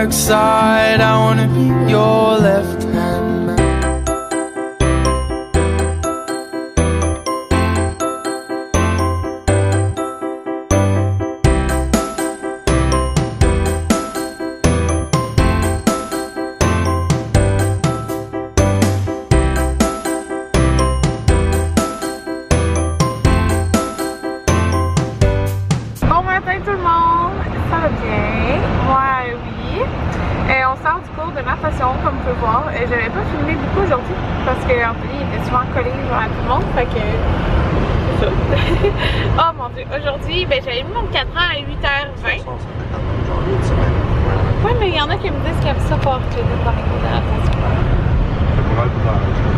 dark side. I wanna be your left hand man. Tout le monde, ça va bien? Moi, oui. On sort du cours de natation, comme vous pouvez voir. J'avais pas filmé beaucoup aujourd'hui parce que Anthony était souvent collé à tout le monde, fait que c'est ça. Oh mon dieu, aujourd'hui, j'avais mis mon 4 ans à 8h20. Ouais, mais il y en a qui me disent qu'ils aiment ça pour entraîner dans les cours de natation.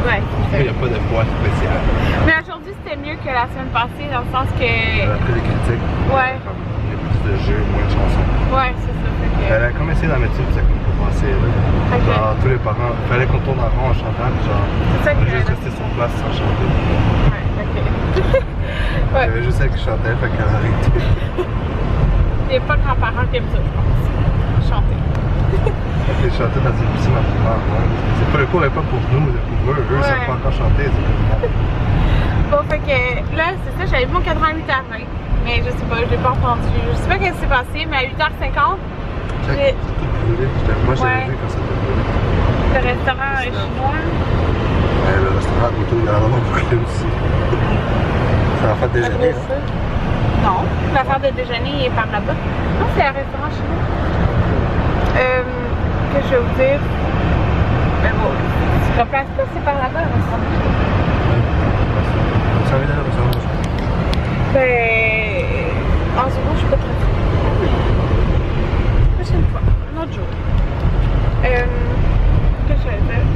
Ouais. Il n'y a pas de poids spécial. Mais aujourd'hui, c'était mieux que la semaine passée, dans le sens que. Après les critiques. Ouais. Il y a plus de jeux, moins de chansons. Ouais, c'est ça. Elle a comme essayé d'en mettre une, ça comme pour passer. Genre, tous les parents, il fallait qu'on tourne en rond en chantant, genre. C'est ça on juste rester sur place sans chanter. Ouais, ok. Il y avait juste elle qui chantait, fait qu'elle a arrêté. Il n'y a pas de grands-parents qui aiment ça, je pense. Chanter. Elle chantait dans une piscine en primaire. C'est pas le cours, n'est pas pour nous, c'est pour eux. Eux, ils savent pas encore chanter. Bon, fait que là, c'est ça, j'avais vu mon cadran à 8h20. Mais je sais pas, je l'ai pas entendu. Je sais pas qu'est-ce qui s'est passé, mais à 8h50, j'ai. Moi, j'avais vu quand ça t'a brûlé. Le restaurant chinois. Ouais, le restaurant à côté, il y a vraiment brûlé aussi. C'est l'affaire de déjeuner. Hein? Non, l'affaire de déjeuner est par là-bas. Non, c'est un restaurant chinois. Que je vais vous dire. Ben bon, tu replaces pas, c'est par là-bas, le restaurant chinois. Ça vient d'aller au restaurant. En ce moment, je suis pas très. Prochaine fois, un autre jour. Qu'est-ce que je vais dire?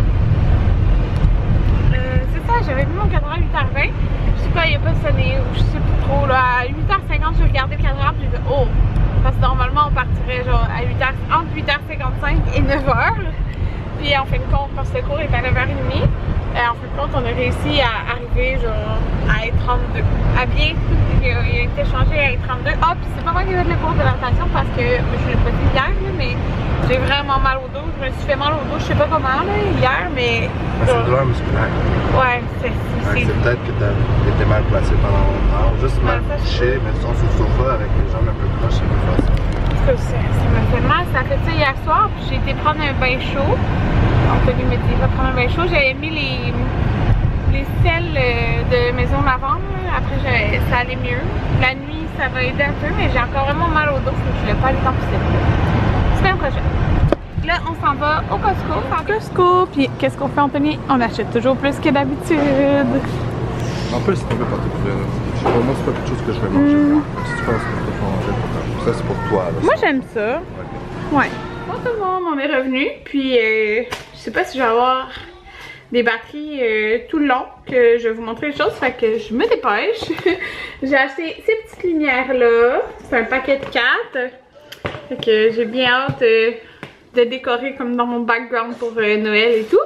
C'est ça, j'avais mis mon cadran à 8h20. Je sais pas, il a pas sonné ou je sais plus trop. Là. À 8h50, j'ai regardé le cadran et j'ai dit oh! Parce que normalement, on partirait genre à 8h, entre 8h55 et 9h. Puis en fin de compte, parce que le cours est à 9h30. En fin de compte, on a réussi à arriver genre à E32. À bien, il a été changé à E32. Ah, puis c'est pas moi qui ai fait le cours de natation parce que je l'ai pas dit hier, là, mais j'ai vraiment mal au dos. Je me suis fait mal au dos, je sais pas comment là, hier, mais. C'est une douleur musculaire. Ouais, c'est peut-être que t'étais mal placé pendant longtemps. Juste mal couché, mais sur le sofa avec les jambes un peu proches, c'est plus facile. Ça m'a fait mal, ça a fait ça hier soir, puis j'ai été prendre un bain chaud. Anthony m'a dit va prendre un bain chaud. J'avais mis les sels de maison lavande. Après, ça allait mieux. La nuit, ça va aider un peu, mais j'ai encore vraiment mal au dos, donc je voulais pas aller tant pousser. Semaine prochaine. Là, on s'en va au Costco. Puis qu'est-ce qu'on fait, Anthony? On achète toujours plus que d'habitude. En plus, c'est pas parti pour je sais pas, moi, c'est pas quelque chose que je vais manger. Si tu penses que tu peux manger, ça c'est pour toi. Là, moi, j'aime ça. Ouais. Bon, tout le monde, on est revenu. Puis, je sais pas si je vais avoir des batteries tout le long que je vais vous montrer les choses. Fait que je me dépêche. J'ai acheté ces petites lumières-là. C'est un paquet de 4. Fait que j'ai bien hâte de décorer comme dans mon background pour Noël et tout.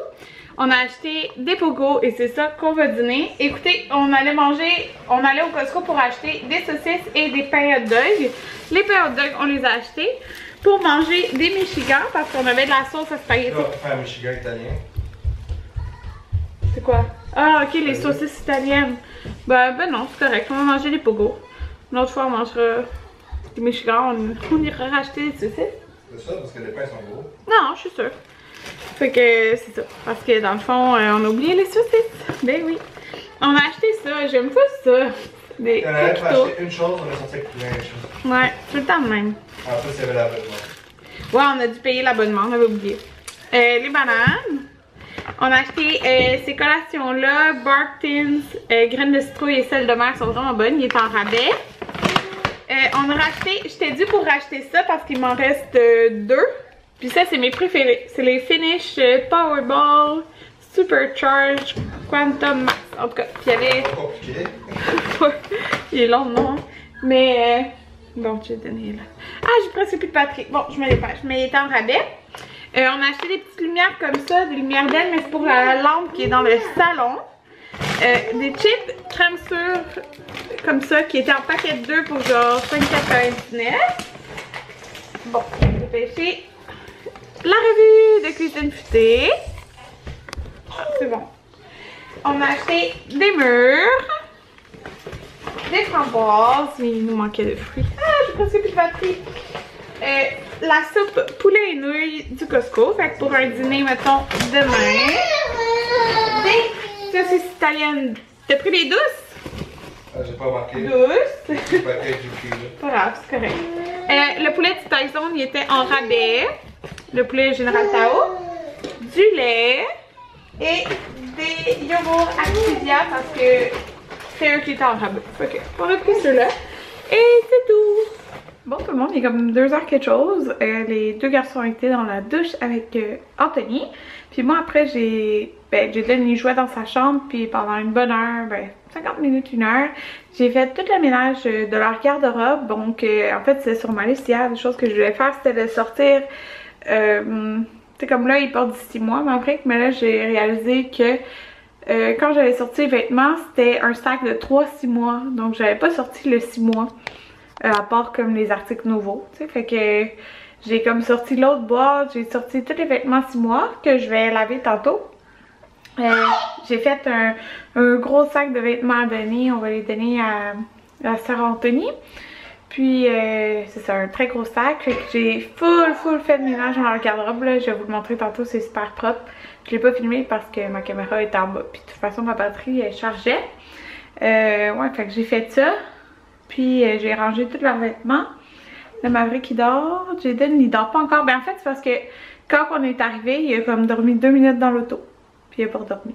On a acheté des pogos et c'est ça qu'on va dîner. Écoutez, on allait au Costco pour acheter des saucisses et des pains hot dog. Les pains hot dog, on les a achetés pour manger des Michigan parce qu'on avait de la sauce à spaghetti. On va faire un Michigan italien. C'est quoi? Ah, ok, les saucisses italiennes. Ben non, c'est correct. On va manger des pogos. Une autre fois, on mangera des Michigan. On ira racheter des saucisses. C'est ça, parce que les pains sont beaux. Non, je suis sûre. Fait que c'est ça. Parce que dans le fond, on a oublié les saucisses. Ben oui. On a acheté ça. J'aime pas ça. Des on avait acheté une chose, on a sorti avec plein de choses. Ouais, tout le temps de même. En plus, il y avait l'abonnement. Ouais, on a dû payer l'abonnement, on avait oublié. Les bananes. On a acheté ces collations-là. Barktins, graines de citrouille et sel de mer sont vraiment bonnes. Il est en rabais. On a racheté, j'étais due pour racheter ça parce qu'il m'en reste 2. Puis ça, c'est mes préférés. C'est les Finish Powerball Supercharge Quantum Max. En tout cas, puis il y avait... C'est compliqué. Il est long, non? Mais... Bon, j'ai donné là. Ah, j'ai presque plus de batterie. Bon, je me dépêche. Mais il est en rabais. On a acheté des petites lumières comme ça, des lumières d'elle, mais c'est pour la lampe qui est dans le salon. Des chips crème sûre comme ça qui étaient en paquet de 2 pour genre 5,99. Bon, je vais dépêcher. la revue de cuisine futée. Ah, c'est bon. On a acheté des mûres, des framboises, il nous manquait de fruits. Ah, j'ai presque plus de batterie. La soupe poulet et nouilles du Costco, fait que pour un dîner, mettons, demain. Des saucisses italiennes. T'as pris les douces? J'ai pas remarqué. Douces. Pas Pas grave, c'est correct. Le poulet du Tyson, il était en rabais. Le poulet Général Tao. Du lait. Et des yogourts Activia parce que c'est eux qui étaient en rabais. Ok, on a pris ceux-là. Et c'est tout. Bon, tout le monde, il est comme 2h quelque chose. Les deux garçons étaient dans la douche avec Anthony. Puis moi, après, j'ai donné jouer dans sa chambre. Puis pendant une bonne heure, 50 minutes, 1 heure, j'ai fait tout le ménage de leur garde-robe. Donc, en fait, c'est sur ma liste hier. Des choses que je voulais faire, c'était de sortir. C'est comme là, il porte 6 mois, mais là, j'ai réalisé que quand j'avais sorti les vêtements, c'était un sac de 3-6 mois. Donc, j'avais pas sorti le 6 mois. À part comme les articles nouveaux, tu sais, fait que j'ai comme sorti l'autre boîte, j'ai sorti tous les vêtements 6 mois que je vais laver tantôt. J'ai fait un gros sac de vêtements à donner, on va les donner à Sœur Anthony. Puis c'est ça, un très gros sac, fait que j'ai full fait de ménage dans leur garde-robe, là, je vais vous le montrer tantôt, c'est super propre. Je l'ai pas filmé parce que ma caméra était en bas, puis de toute façon ma batterie elle chargeait. Ouais, fait que j'ai fait ça. Puis j'ai rangé tous leurs vêtements. Le Maverick il dort. Jaden il dort pas encore. Ben en fait c'est parce que quand on est arrivé, il a comme dormi 2 minutes dans l'auto. Puis il a pas dormi.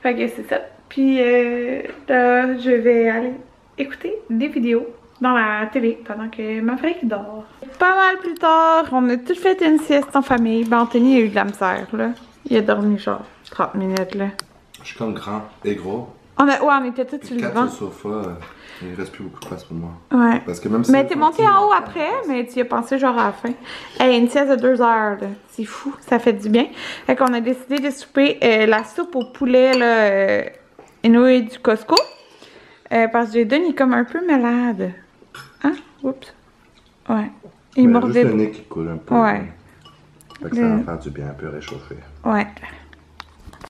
Fait que c'est ça. Puis là je vais aller écouter des vidéos dans la télé pendant que Maverick il dort. Pas mal plus tard, on a tout fait une sieste en famille. Ben Anthony a eu de la misère là. Il a dormi genre 30 minutes là. Je suis comme grand et gros. On était tous sur le divan. Sur le sofa, il reste plus beaucoup de place pour moi. Ouais. Parce que même si mais t'es monté en haut après, mais tu y as pensé genre à la fin. Hey, une sieste de 2 heures, là. C'est fou, ça fait du bien. Fait qu'on a décidé de souper la soupe au poulet, là, et nouilles du Costco. Parce que Jaden, il est comme un peu malade. Hein? Oups. Ouais. Il mordait. Juste le nez qui coule un peu. Ouais. Fait que ça va faire du bien, un peu réchauffer. Ouais.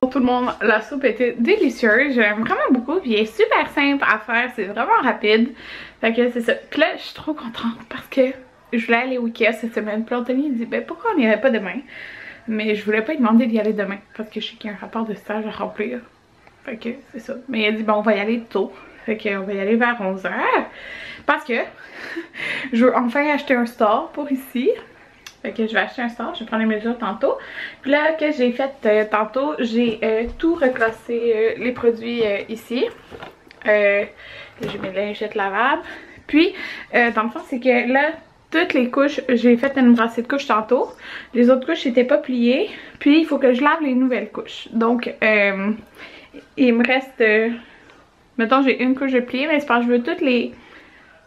Pour tout le monde, la soupe était délicieuse, j'aime vraiment beaucoup, puis elle est super simple à faire, c'est vraiment rapide. Fait que c'est ça. Puis là, je suis trop contente parce que je voulais aller au Ikea cette semaine. Puis Anthony il dit, ben pourquoi on n'irait pas demain? Mais je voulais pas lui demander d'y aller demain parce que je sais qu'il y a un rapport de stage à remplir. Fait que c'est ça. Mais il a dit, bon, on va y aller tôt. Fait qu'on va y aller vers 11h. Parce que je veux enfin acheter un store pour ici. Fait que je vais acheter un store, je vais prendre les mesures tantôt. Puis là, que j'ai fait tantôt, j'ai tout reclassé les produits ici. J'ai mes lingettes lavables. Puis, dans le fond, c'est que là, toutes les couches, j'ai fait une brassée de couches tantôt. Les autres couches n'étaient pas pliées. Puis, il faut que je lave les nouvelles couches. Donc, il me reste... mettons, j'ai une couche de pliée, mais c'est parce que je veux toutes les...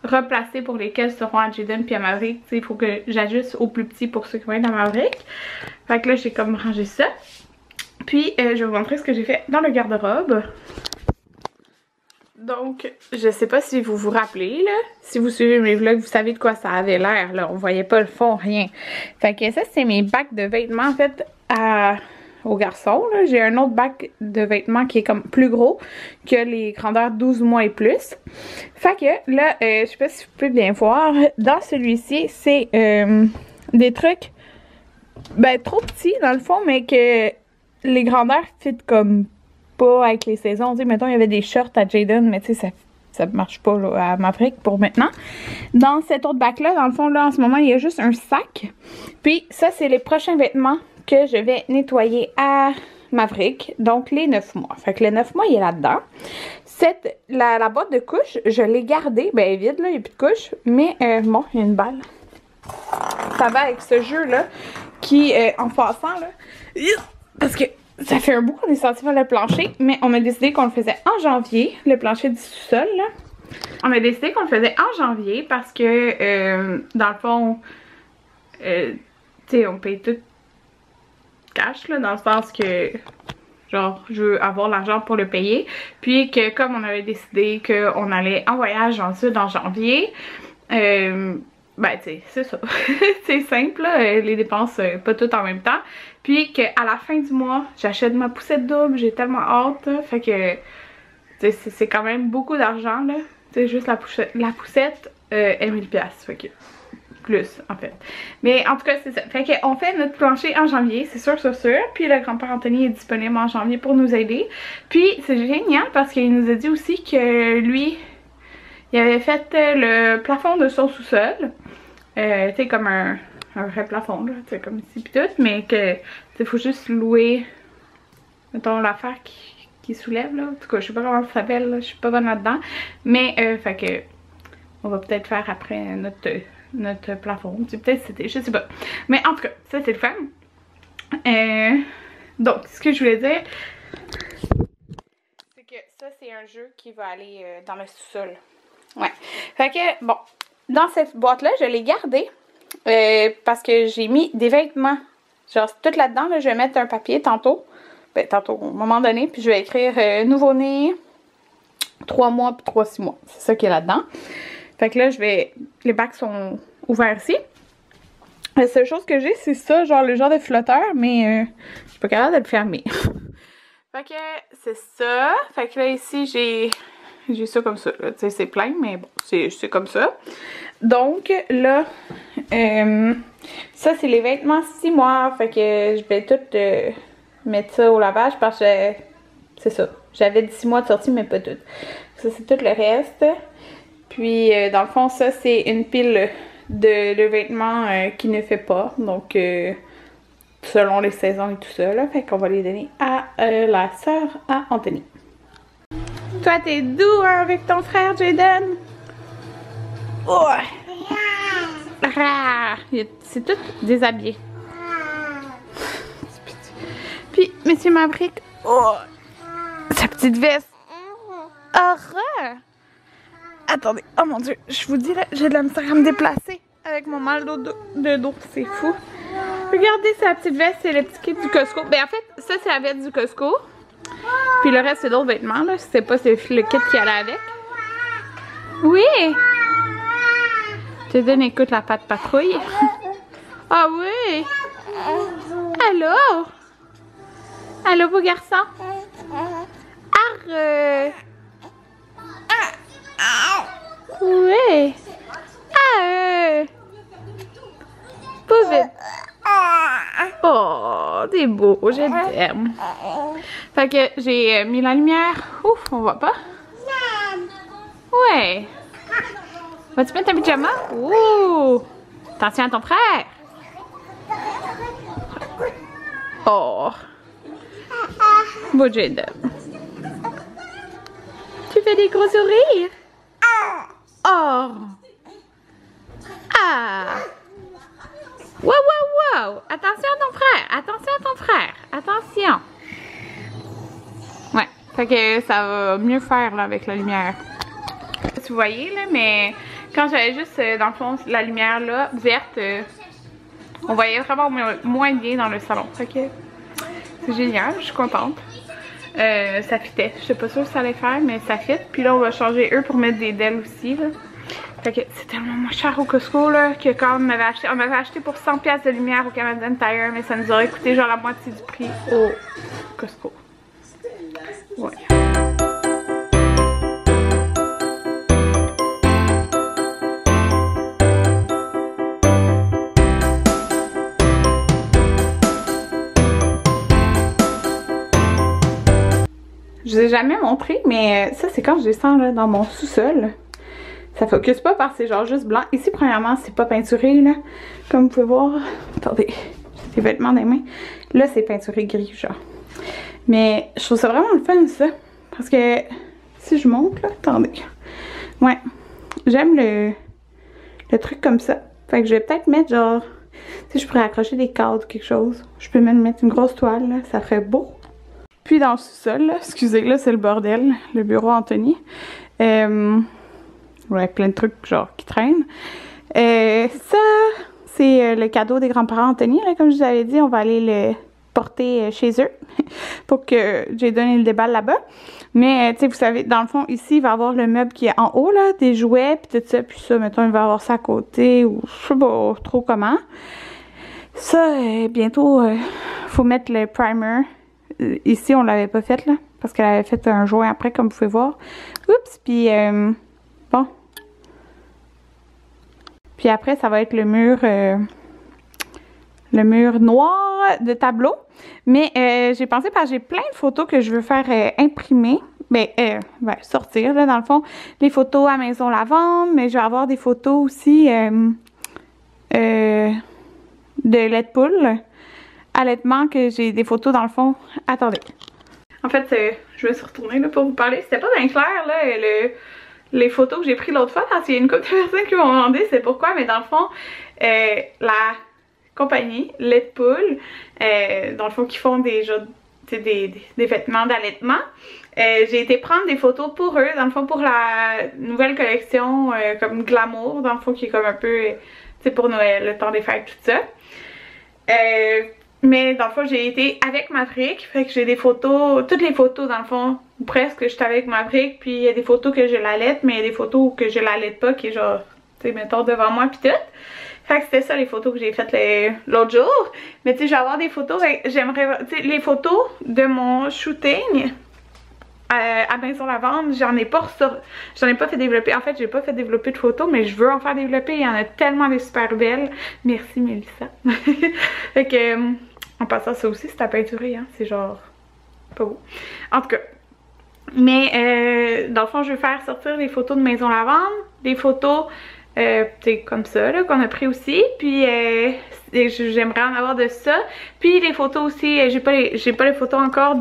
replacer pour lesquels seront à Jaden puis à Maverick. Il faut que j'ajuste au plus petit pour ceux qui vont être à Maverick. Fait que là, j'ai comme rangé ça. Puis, je vais vous montrer ce que j'ai fait dans le garde-robe. Donc, je sais pas si vous vous rappelez, là. Si vous suivez mes vlogs, vous savez de quoi ça avait l'air, là. On voyait pas le fond, rien. Fait que ça, c'est mes bacs de vêtements, en fait, aux garçons. J'ai un autre bac de vêtements qui est comme plus gros que les grandeurs 12 mois et plus. Fait que là, je sais pas si vous pouvez bien voir, dans celui-ci, c'est des trucs trop petits dans le fond, mais que les grandeurs fit comme pas avec les saisons. Tu sais, mettons, il y avait des shorts à Jaden, mais tu sais, ça marche pas là, à Maverick pour maintenant. Dans cet autre bac-là, dans le fond, là, en ce moment, il y a juste un sac. Puis ça, c'est les prochains vêtements que je vais nettoyer à Maverick, donc les 9 mois. Fait que les 9 mois, il est là-dedans. La boîte de couches, je l'ai gardée, ben elle est vide, là, il n'y a plus de couches, mais bon, il y a une balle. Ça va avec ce jeu-là, qui, en passant, là, parce que ça fait un bout qu'on est sorti faire le plancher, mais on a décidé qu'on le faisait en janvier, le plancher du sous-sol, là. On a décidé qu'on le faisait en janvier parce que, dans le fond, tu sais, on paye tout cash, là, dans le sens que, genre, je veux avoir l'argent pour le payer. Puis que, comme on avait décidé qu'on allait en voyage dans le sud en janvier, ben, tu sais, c'est ça. C'est simple, là, les dépenses pas toutes en même temps. Puis qu'à la fin du mois, j'achète ma poussette double, j'ai tellement hâte. Là, fait que, c'est quand même beaucoup d'argent, là. Tu sais, juste la poussette est 1000$. Fait que, plus, en fait. Mais en tout cas, c'est ça. Fait qu'on fait notre plancher en janvier, c'est sûr, c'est sûr. Puis le grand-père Anthony est disponible en janvier pour nous aider. Puis c'est génial parce qu'il nous a dit aussi que lui, il avait fait le plafond de son sous-sol. Tu sais, comme un vrai plafond, là, tu sais, comme ici pis tout. Mais que, il faut juste louer, mettons, l'affaire qui soulève, là. En tout cas, je sais pas comment ça s'appelle, là. Je suis pas bonne là-dedans. Mais, fait que, on va peut-être faire après notre plafond. Peut-être c'était, je sais pas. Mais en tout cas, ça c'est le fun. Donc, ce que je voulais dire, c'est que ça c'est un jeu qui va aller dans le sous-sol. Ouais. Fait que, bon, dans cette boîte-là, je l'ai gardée parce que j'ai mis des vêtements. Genre, tout là-dedans, là, je vais mettre un papier tantôt. Ben, tantôt, au moment donné, puis je vais écrire nouveau-né, 3 mois puis 3-6 mois. C'est ça qui est là-dedans. Fait que là, les bacs sont ouverts ici. La seule chose que j'ai, c'est ça, genre le genre de flotteur, mais je suis pas capable de le fermer. Fait que c'est ça. Fait que là, ici, j'ai ça comme ça. Tu sais, c'est plein, mais bon, c'est comme ça. Donc, là, ça, c'est les vêtements 6 mois. Fait que je vais tout mettre ça au lavage parce que c'est ça. J'avais 6 mois de sortie, mais pas tout. Ça, c'est tout le reste. Puis, dans le fond, ça, c'est une pile de vêtements qui ne fait pas. Donc, selon les saisons et tout ça, là. Fait qu'on va les donner à la sœur à Anthony. Toi, t'es doux hein, avec ton frère, Jaden? Oh! C'est tout déshabillé. Puis, Monsieur Maverick, oh! Sa petite veste. Horreur! Attendez, oh mon dieu, je vous dis là, j'ai de la misère à me déplacer avec mon mal de dos, c'est fou. Regardez sa petite veste, c'est le petit kit du Costco. Ben en fait, ça c'est la veste du Costco. Puis le reste c'est d'autres vêtements là, je sais pas c'est le kit qui allait avec. Oui! Je te donne écoute la patte patrouille. Ah oui! Allô? Allô beau garçon? Arrête! Oui. Pauvre. Oh, t'es beau, je t'aime. Fait que j'ai mis la lumière. Ouf, on voit pas. Ouais. Vas-tu mettre un pyjama? Ouh. Attention à ton frère. Oh. Beau Jaden. Tu fais des gros sourires? Oh! Ah! Wow, wow, wow! Attention à ton frère! Attention à ton frère! Attention! Ouais, fait que ça va mieux faire là avec la lumière. Vous voyez là, mais quand j'avais juste dans le fond la lumière là, verte, on voyait vraiment moins bien dans le salon. Fait que c'est génial, je suis contente. Ça fitait. Je sais pas sûre si ça allait faire, mais ça fit. Puis là, on va changer eux pour mettre des DEL aussi, là. Fait que c'est tellement moins cher au Costco, là, que quand on m'avait acheté pour 100$ de lumière au Canadian Tire, mais ça nous aurait coûté genre la moitié du prix au Costco. Ouais. Je vous ai jamais montré, mais ça c'est quand je descends là, dans mon sous-sol. Ça focus pas parce que c'est genre juste blanc. Ici, premièrement, c'est pas peinturé là. Comme vous pouvez voir. Attendez, j'ai des vêtements dans les mains. Là, c'est peinturé gris, genre. Mais je trouve ça vraiment le fun, ça. Parce que si je monte là, attendez. Ouais. J'aime le truc comme ça. Fait que je vais peut-être mettre genre. Tu sais, je pourrais accrocher des cadres ou quelque chose. Je peux même mettre une grosse toile là. Ça ferait beau. Puis dans le sous-sol, excusez, là c'est le bordel, le bureau Anthony. Ouais, plein de trucs genre qui traînent. Ça, c'est le cadeau des grands-parents Anthony, là, comme je vous avais dit, on va aller le porter chez eux pour que Jaden il le déballe là-bas. Mais tu sais, vous savez, dans le fond, ici, il va y avoir le meuble qui est en haut, là, des jouets, puis tout ça. Puis ça, mettons, il va y avoir ça à côté, ou je sais pas trop comment. Ça, bientôt, faut mettre le primer. Ici, on l'avait pas fait, là, parce qu'elle avait fait un joint après, comme vous pouvez voir. Oups, puis bon. Puis après, ça va être le mur noir de tableau. Mais j'ai pensé, parce que j'ai plein de photos que je veux faire imprimer. Ben, sortir, là, dans le fond. Les photos à Maison Lavande, mais je vais avoir des photos aussi de lait de poule. Allaitement, que j'ai des photos dans le fond. Attendez. En fait, je vais se retourner là, pour vous parler. C'était pas bien clair, là, les photos que j'ai prises l'autre fois, parce qu'il y a une couple de personnes qui m'ont demandé c'est pourquoi, mais dans le fond, la compagnie lait de poule, dans le fond, qui font des vêtements d'allaitement, j'ai été prendre des photos pour eux, dans le fond, pour la nouvelle collection comme Glamour, dans le fond, qui est comme un peu, tu sais, pour Noël, le temps des fêtes, tout ça. Mais dans le fond, j'ai été avec Maverick, fait que j'ai des photos, toutes les photos dans le fond, ou presque, j'étais avec Maverick, puis il y a des photos que je l'allaite, mais il y a des photos que je l'allaite pas, qui est genre, tu sais, mettons devant moi pis tout. Fait que c'était ça les photos que j'ai faites l'autre jour. Mais tu sais, je vais avoir des photos, j'aimerais, tu sais, les photos de mon shooting à Maison Lavande, j'en ai pas fait développer. En fait, j'ai pas fait développer de photos, mais je veux en faire développer. Il y en a tellement des super belles. Merci Mélissa. Fait que, en passant, ça aussi, c'est à peinturer, hein. C'est genre pas beau. En tout cas. Mais dans le fond, je vais faire sortir les photos de Maison Lavande, des photos comme ça là, qu'on a pris aussi, puis j'aimerais en avoir de ça, puis les photos aussi, j'ai pas les photos encore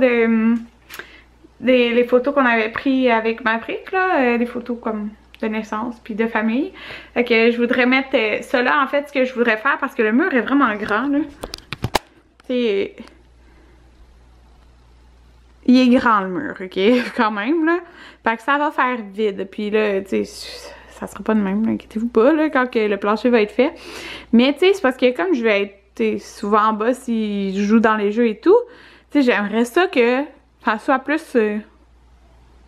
les photos qu'on avait pris avec Maverick là, les photos comme de naissance puis de famille. Fait que je voudrais mettre ça là, en fait, ce que je voudrais faire, parce que le mur est vraiment grand là. C'est... Il est grand le mur, ok, quand même là. Fait que ça va faire vide, puis là, tu sais, ça sera pas de même, inquiétez-vous pas là, quand que le plancher va être fait. Mais tu sais, c'est parce que comme je vais être souvent en bas si je joue dans les jeux et tout, tu sais, j'aimerais ça que ça soit plus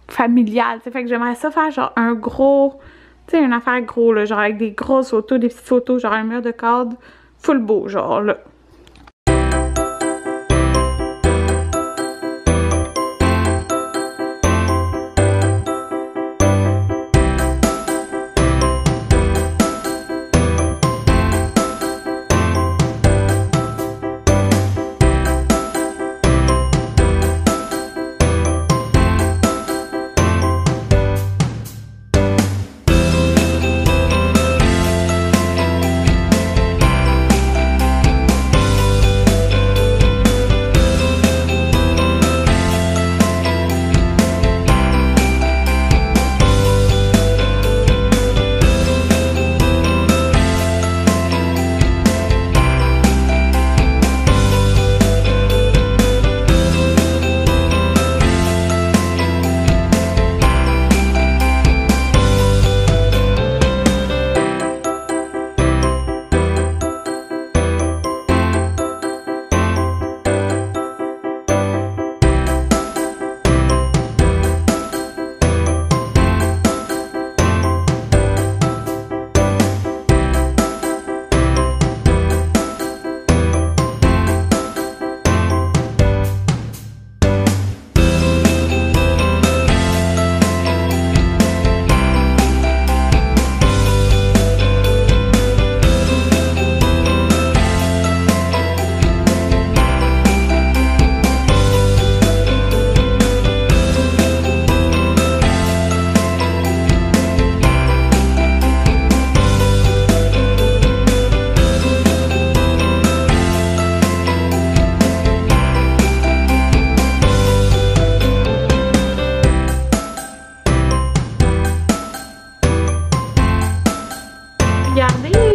familial, tu sais. Fait que j'aimerais ça faire genre un gros, tu sais, une affaire gros là, genre avec des grosses photos, des petites photos, genre un mur de cadre full beau, genre là.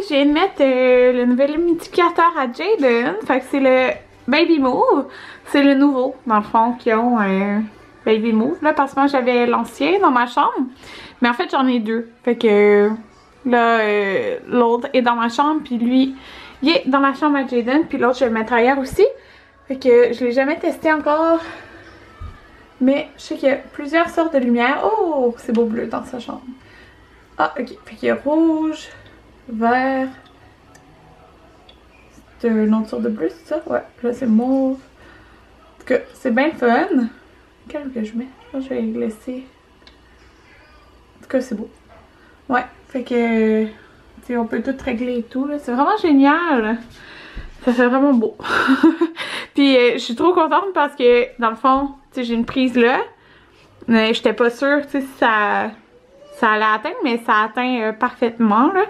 Je viens de mettre le nouvel humidificateur à Jaden. Fait que c'est le Baby Move. C'est le nouveau, dans le fond, qui ont un Baby Move. Là, parce que moi, j'avais l'ancien dans ma chambre. Mais en fait, j'en ai deux. Fait que là, l'autre est dans ma chambre. Puis lui, il est dans la chambre à Jaden. Puis l'autre, je vais le mettre ailleurs aussi. Fait que je l'ai jamais testé encore. Mais je sais qu'il y a plusieurs sortes de lumière. Oh, c'est beau bleu dans sa chambre. Ah, ok. Fait qu'il y a rouge, vert. C'est une autre sorte de bleu, c'est ça? Ouais, là c'est mauve. En tout cas, c'est bien fun. Quel que je mets? Je pense que je vais le laisser. En tout cas, c'est beau. Ouais, fait que... tu sais, on peut tout régler et tout, là. C'est vraiment génial. Ça fait vraiment beau. Puis je suis trop contente parce que, dans le fond, tu sais, j'ai une prise là. Mais j'étais pas sûre, tu sais, si ça allait atteindre, mais ça atteint parfaitement, là.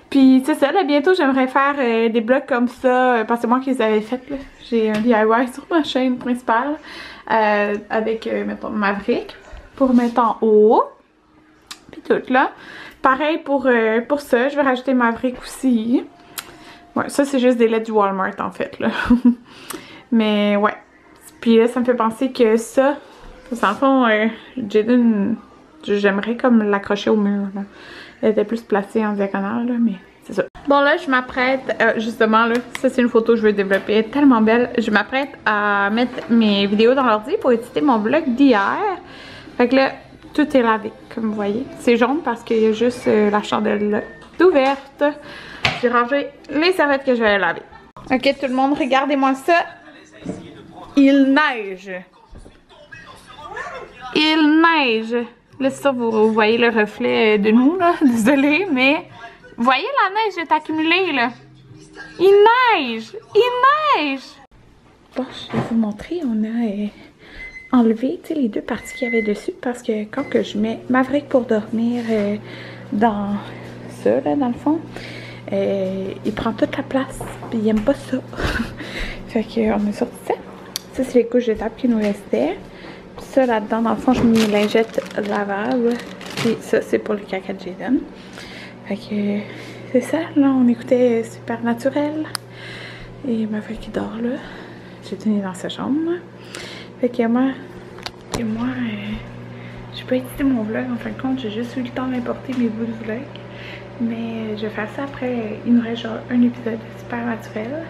Puis, tu sais, ça, là, bientôt, j'aimerais faire des blogs comme ça, parce que c'est moi qui les avais faites, là. J'ai un DIY sur ma chaîne principale, avec, mettons, Maverick, pour mettre en haut. Puis tout, là. Pareil pour ça, je vais rajouter Maverick aussi. Ouais, ça, c'est juste des lettres du Walmart, en fait, là. Mais, ouais. Puis là, ça me fait penser que ça, dans le fond, Jaden, j'aimerais comme l'accrocher au mur, là. Elle était plus placée en diagonale, là, mais c'est ça. Bon, là, je m'apprête, justement, là, ça, c'est une photo que je veux développer. Elle est tellement belle. Je m'apprête à mettre mes vidéos dans l'ordi pour éditer mon vlog d'hier. Fait que là, tout est lavé, comme vous voyez. C'est jaune parce qu'il y a juste la chandelle ouverte. J'ai rangé les serviettes que je vais laver. Ok, tout le monde, regardez-moi ça. Il neige. Il neige. Là, ça, vous voyez le reflet de nous, là. Désolée, mais... Vous voyez la neige est accumulée, là. Il neige. Il neige. Bon, je vais vous montrer. On a enlevé, tu sais, les deux parties qu'il y avait dessus. Parce que quand que je mets Maverick pour dormir dans ça, là, dans le fond, il prend toute la place. Puis il aime pas ça. Fait qu'on a sorti ça. Ça, c'est les couches de table qui nous restaient. Puis ça, là-dedans, dans le fond, je mets mes lingettes lavables. Puis ça, c'est pour le caca de Jaden. Fait que c'est ça. Là, on écoutait Supernatural. Et ma fille qui dort là. Jaden est dans sa chambre. Fait que moi, j'ai pas édité mon vlog. En fin de compte, j'ai juste eu le temps d'importer mes bouts de vlog. Mais je vais faire ça après. Il nous reste genre un épisode de Supernatural.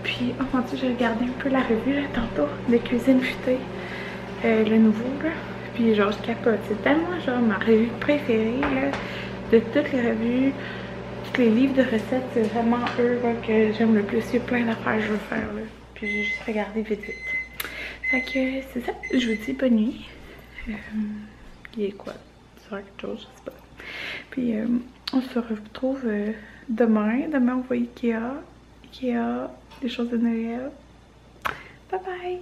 Puis, oh mon dieu, j'ai regardé un peu la revue là, tantôt de Cuisine Futée. Le nouveau là. Puis genre je capote. C'est tellement genre ma revue préférée là, de toutes les revues, tous les livres de recettes. C'est vraiment eux là, que j'aime le plus. Il y a plein d'affaires que je veux faire là. Puis j'ai juste regardé vite vite. Fait que c'est ça. Je vous dis bonne nuit. Il est quoi? 10 heures quelque chose, je sais pas. Puis on se retrouve demain. Demain on voit Ikea, des choses de Noël. Bye bye!